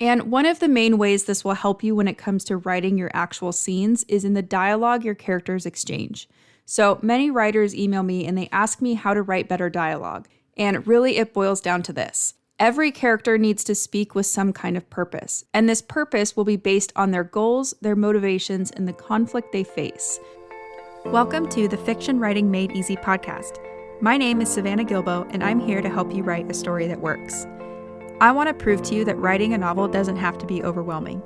And one of the main ways this will help you when it comes to writing your actual scenes is in the dialogue your characters exchange. So many writers email me and they ask me how to write better dialogue. And really it boils down to this. Every character needs to speak with some kind of purpose. And this purpose will be based on their goals, their motivations, and the conflict they face. Welcome to the Fiction Writing Made Easy podcast. My name is Savannah Gilbo, and I'm here to help you write a story that works. I want to prove to you that writing a novel doesn't have to be overwhelming.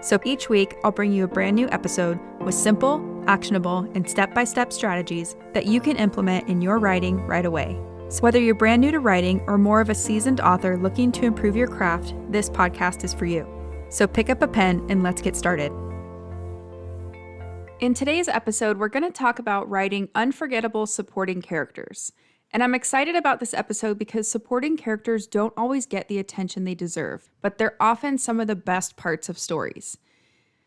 So each week, I'll bring you a brand new episode with simple, actionable, and step-by-step strategies that you can implement in your writing right away. So whether you're brand new to writing or more of a seasoned author looking to improve your craft, this podcast is for you. So pick up a pen and let's get started. In today's episode, we're going to talk about writing unforgettable supporting characters. And I'm excited about this episode because supporting characters don't always get the attention they deserve, but they're often some of the best parts of stories.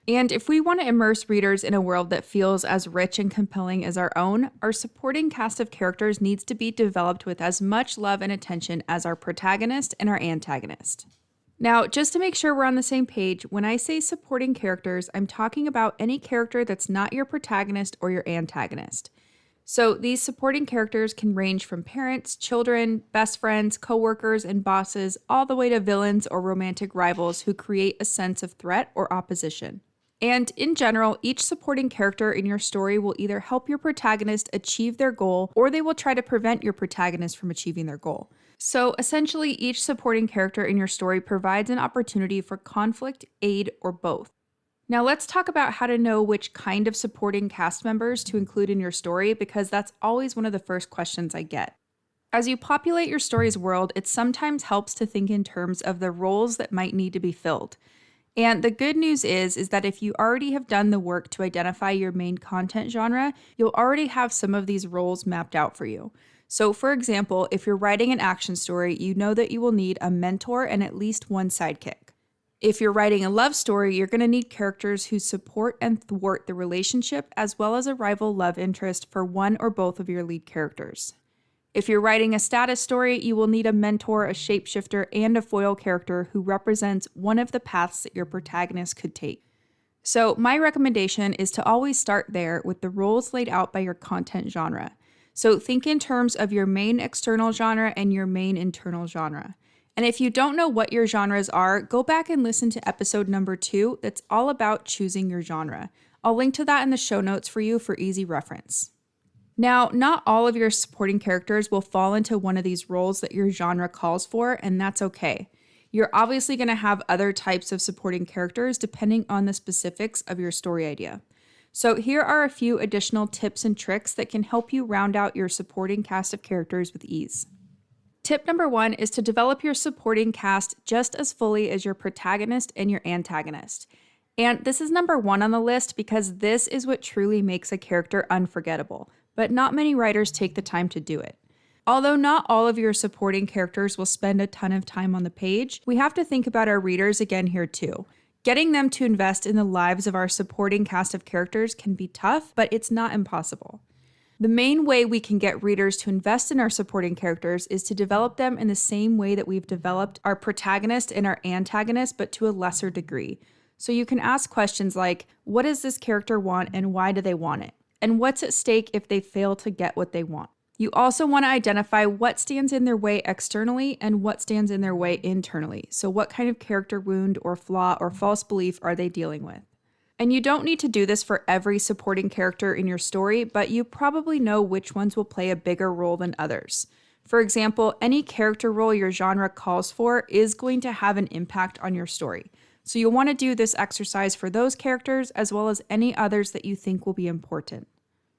And if we want to immerse readers in a world that feels as rich and compelling as our own, our supporting cast of characters needs to be developed with as much love and attention as our protagonist and our antagonist. Now, just to make sure we're on the same page, when I say supporting characters, I'm talking about any character that's not your protagonist or your antagonist. So these supporting characters can range from parents, children, best friends, coworkers, and bosses, all the way to villains or romantic rivals who create a sense of threat or opposition. And in general, each supporting character in your story will either help your protagonist achieve their goal, or they will try to prevent your protagonist from achieving their goal. So essentially, each supporting character in your story provides an opportunity for conflict, aid, or both. Now let's talk about how to know which kind of supporting cast members to include in your story, because that's always one of the first questions I get. As you populate your story's world, it sometimes helps to think in terms of the roles that might need to be filled. And the good news is that if you already have done the work to identify your main content genre, you'll already have some of these roles mapped out for you. So for example, if you're writing an action story, you know that you will need a mentor and at least one sidekick. If you're writing a love story, you're going to need characters who support and thwart the relationship, as well as a rival love interest for one or both of your lead characters. If you're writing a status story, you will need a mentor, a shapeshifter, and a foil character who represents one of the paths that your protagonist could take. So my recommendation is to always start there with the roles laid out by your content genre. So think in terms of your main external genre and your main internal genre. And if you don't know what your genres are, go back and listen to episode number 2 that's all about choosing your genre. I'll link to that in the show notes for you for easy reference. Now, not all of your supporting characters will fall into one of these roles that your genre calls for, and that's okay. You're obviously going to have other types of supporting characters depending on the specifics of your story idea. So here are a few additional tips and tricks that can help you round out your supporting cast of characters with ease. Tip number 1 is to develop your supporting cast just as fully as your protagonist and your antagonist. And this is number 1 on the list because this is what truly makes a character unforgettable, but not many writers take the time to do it. Although not all of your supporting characters will spend a ton of time on the page, we have to think about our readers again here too. Getting them to invest in the lives of our supporting cast of characters can be tough, but it's not impossible. The main way we can get readers to invest in our supporting characters is to develop them in the same way that we've developed our protagonist and our antagonist, but to a lesser degree. So you can ask questions like, what does this character want and why do they want it? And what's at stake if they fail to get what they want? You also want to identify what stands in their way externally and what stands in their way internally. So what kind of character wound or flaw or false belief are they dealing with? And you don't need to do this for every supporting character in your story, but you probably know which ones will play a bigger role than others. For example, any character role your genre calls for is going to have an impact on your story. So you'll want to do this exercise for those characters as well as any others that you think will be important.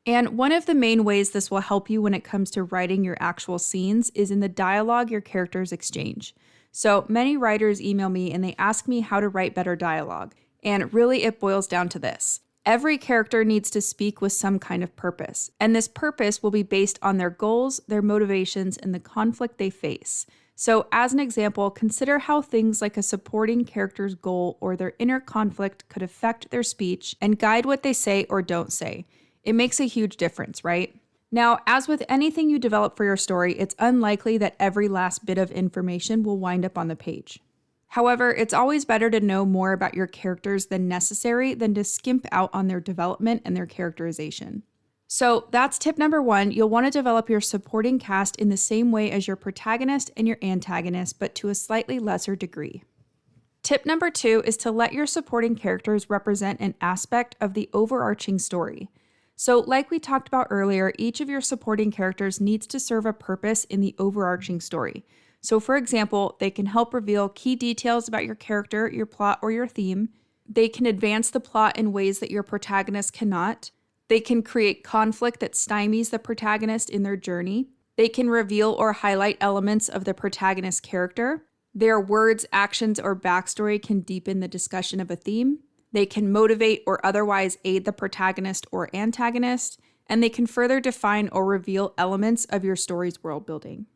And one of the main ways this will help you when it comes to writing your actual scenes is in the dialogue your characters exchange. So many writers email me and they ask me how to write better dialogue. And really it boils down to this. Every character needs to speak with some kind of purpose, and this purpose will be based on their goals, their motivations, and the conflict they face. So as an example, consider how things like a supporting character's goal or their inner conflict could affect their speech and guide what they say or don't say. It makes a huge difference, right? Now, as with anything you develop for your story, it's unlikely that every last bit of information will wind up on the page. However, it's always better to know more about your characters than necessary than to skimp out on their development and their characterization. So that's tip number 1. You'll want to develop your supporting cast in the same way as your protagonist and your antagonist, but to a slightly lesser degree. Tip number 2 is to let your supporting characters represent an aspect of the overarching story. So, like we talked about earlier, each of your supporting characters needs to serve a purpose in the overarching story. So, for example, they can help reveal key details about your character, your plot, or your theme. They can advance the plot in ways that your protagonist cannot. They can create conflict that stymies the protagonist in their journey. They can reveal or highlight elements of the protagonist's character. Their words, actions, or backstory can deepen the discussion of a theme. They can motivate or otherwise aid the protagonist or antagonist. And they can further define or reveal elements of your story's world building.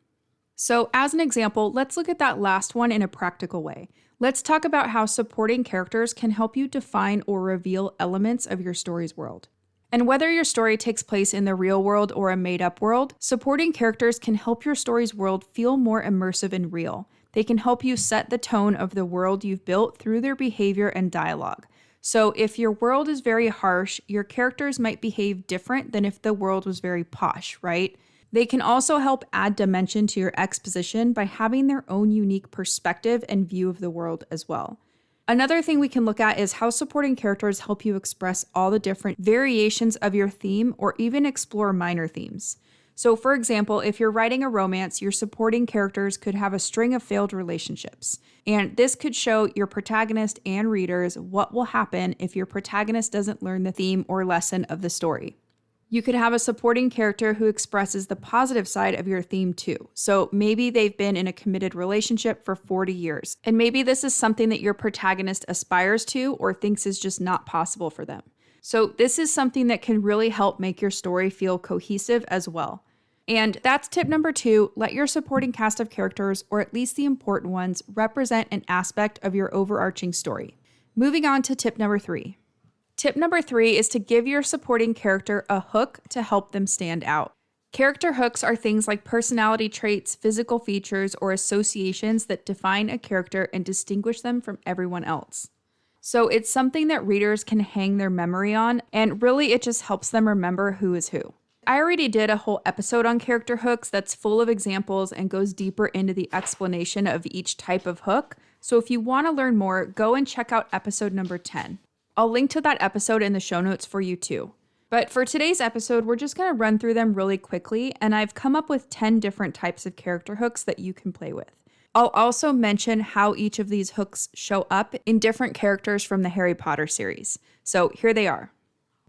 So, as an example, let's look at that last one in a practical way. Let's talk about how supporting characters can help you define or reveal elements of your story's world. And whether your story takes place in the real world or a made-up world, supporting characters can help your story's world feel more immersive and real. They can help you set the tone of the world you've built through their behavior and dialogue. So if your world is very harsh, your characters might behave different than if the world was very posh, right? They can also help add dimension to your exposition by having their own unique perspective and view of the world as well. Another thing we can look at is how supporting characters help you express all the different variations of your theme or even explore minor themes. So for example, if you're writing a romance, your supporting characters could have a string of failed relationships. And this could show your protagonist and readers what will happen if your protagonist doesn't learn the theme or lesson of the story. You could have a supporting character who expresses the positive side of your theme too. So maybe they've been in a committed relationship for 40 years, and maybe this is something that your protagonist aspires to or thinks is just not possible for them. So this is something that can really help make your story feel cohesive as well. And that's tip number 2, let your supporting cast of characters, or at least the important ones, represent an aspect of your overarching story. Moving on to tip number 3. Tip number 3 is to give your supporting character a hook to help them stand out. Character hooks are things like personality traits, physical features, or associations that define a character and distinguish them from everyone else. So it's something that readers can hang their memory on, and really it just helps them remember who is who. I already did a whole episode on character hooks that's full of examples and goes deeper into the explanation of each type of hook. So if you want to learn more, go and check out episode number 10. I'll link to that episode in the show notes for you too. But for today's episode, we're just going to run through them really quickly, and I've come up with 10 different types of character hooks that you can play with. I'll also mention how each of these hooks show up in different characters from the Harry Potter series. So here they are.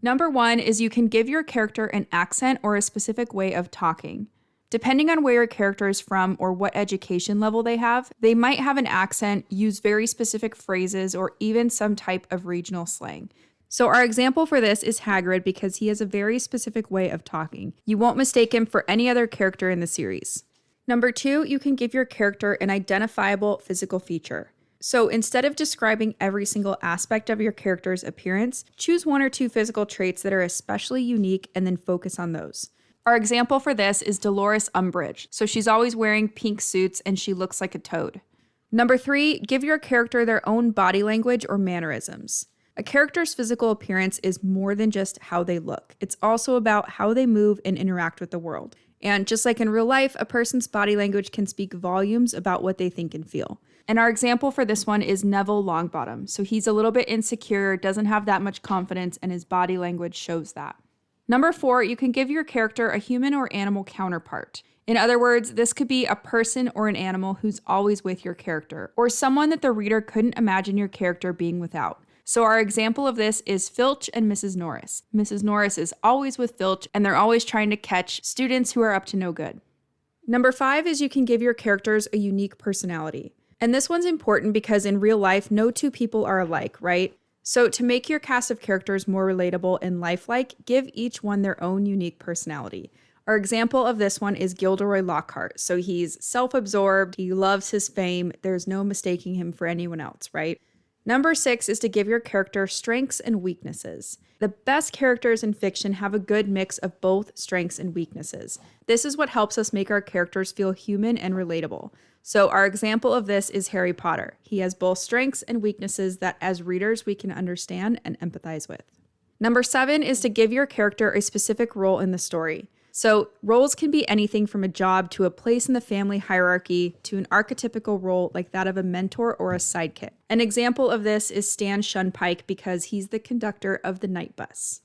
Number 1 is you can give your character an accent or a specific way of talking. Depending on where your character is from or what education level they have, they might have an accent, use very specific phrases, or even some type of regional slang. So our example for this is Hagrid because he has a very specific way of talking. You won't mistake him for any other character in the series. Number 2, you can give your character an identifiable physical feature. So instead of describing every single aspect of your character's appearance, choose 1 or 2 physical traits that are especially unique and then focus on those. Our example for this is Dolores Umbridge. So she's always wearing pink suits and she looks like a toad. Number 3, give your character their own body language or mannerisms. A character's physical appearance is more than just how they look. It's also about how they move and interact with the world. And just like in real life, a person's body language can speak volumes about what they think and feel. And our example for this one is Neville Longbottom. So he's a little bit insecure, doesn't have that much confidence, and his body language shows that. Number 4, you can give your character a human or animal counterpart. In other words, this could be a person or an animal who's always with your character, or someone that the reader couldn't imagine your character being without. So our example of this is Filch and Mrs. Norris. Mrs. Norris is always with Filch, and they're always trying to catch students who are up to no good. Number 5 is you can give your characters a unique personality. And this one's important because in real life, no 2 people are alike, right? So to make your cast of characters more relatable and lifelike, give each one their own unique personality. Our example of this one is Gilderoy Lockhart. So he's self-absorbed, he loves his fame, there's no mistaking him for anyone else, right? Number 6 is to give your character strengths and weaknesses. The best characters in fiction have a good mix of both strengths and weaknesses. This is what helps us make our characters feel human and relatable. So our example of this is Harry Potter. He has both strengths and weaknesses that as readers we can understand and empathize with. Number 7 is to give your character a specific role in the story. So roles can be anything from a job to a place in the family hierarchy to an archetypical role like that of a mentor or a sidekick. An example of this is Stan Shunpike because he's the conductor of the night bus.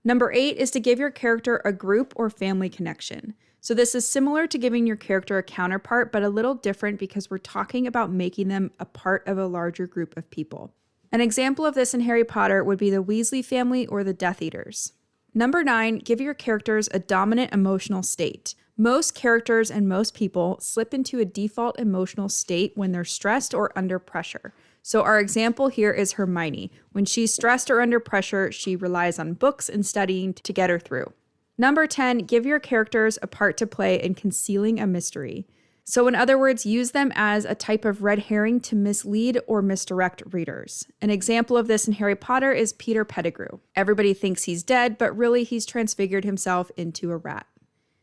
Number 8 is to give your character a group or family connection. So this is similar to giving your character a counterpart, but a little different because we're talking about making them a part of a larger group of people. An example of this in Harry Potter would be the Weasley family or the Death Eaters. Number 9, give your characters a dominant emotional state. Most characters and most people slip into a default emotional state when they're stressed or under pressure. So our example here is Hermione. When she's stressed or under pressure, she relies on books and studying to get her through. Number 10, give your characters a part to play in concealing a mystery. So in other words, use them as a type of red herring to mislead or misdirect readers. An example of this in Harry Potter is Peter Pettigrew. Everybody thinks he's dead, but really he's transfigured himself into a rat.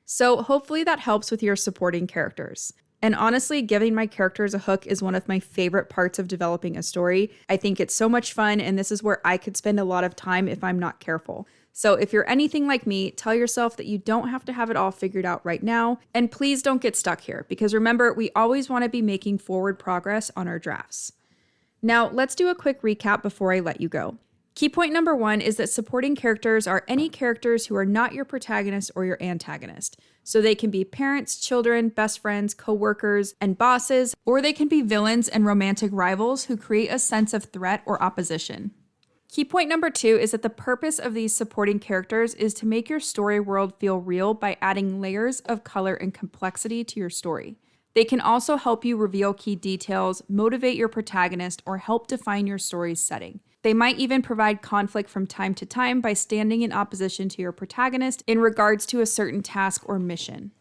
So hopefully that helps with your supporting characters. And honestly, giving my characters a hook is one of my favorite parts of developing a story. I think it's so much fun, and this is where I could spend a lot of time if I'm not careful. So if you're anything like me, tell yourself that you don't have to have it all figured out right now. And please don't get stuck here, because remember, we always want to be making forward progress on our drafts. Now, let's do a quick recap before I let you go. Key point number 1 is that supporting characters are any characters who are not your protagonist or your antagonist. So they can be parents, children, best friends, co-workers, and bosses, or they can be villains and romantic rivals who create a sense of threat or opposition. Key point number 2 is that the purpose of these supporting characters is to make your story world feel real by adding layers of color and complexity to your story. They can also help you reveal key details, motivate your protagonist, or help define your story's setting. They might even provide conflict from time to time by standing in opposition to your protagonist in regards to a certain task or mission.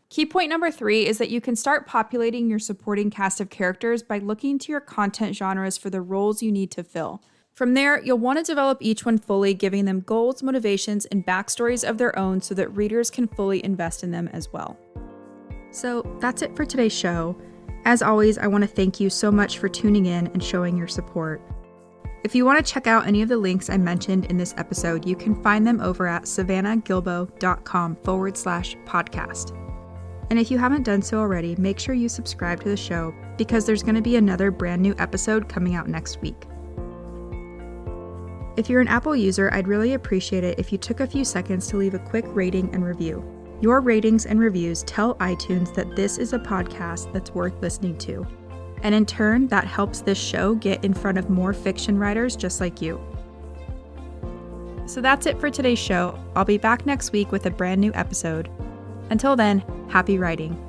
Key point number 3 is that you can start populating your supporting cast of characters by looking to your content genres for the roles you need to fill. From there, you'll want to develop each one fully, giving them goals, motivations, and backstories of their own so that readers can fully invest in them as well. So that's it for today's show. As always, I want to thank you so much for tuning in and showing your support. If you want to check out any of the links I mentioned in this episode, you can find them over at savannahgilbo.com/podcast. And if you haven't done so already, make sure you subscribe to the show because there's going to be another brand new episode coming out next week. If you're an Apple user, I'd really appreciate it if you took a few seconds to leave a quick rating and review. Your ratings and reviews tell iTunes that this is a podcast that's worth listening to. And in turn, that helps this show get in front of more fiction writers just like you. So that's it for today's show. I'll be back next week with a brand new episode. Until then, happy writing.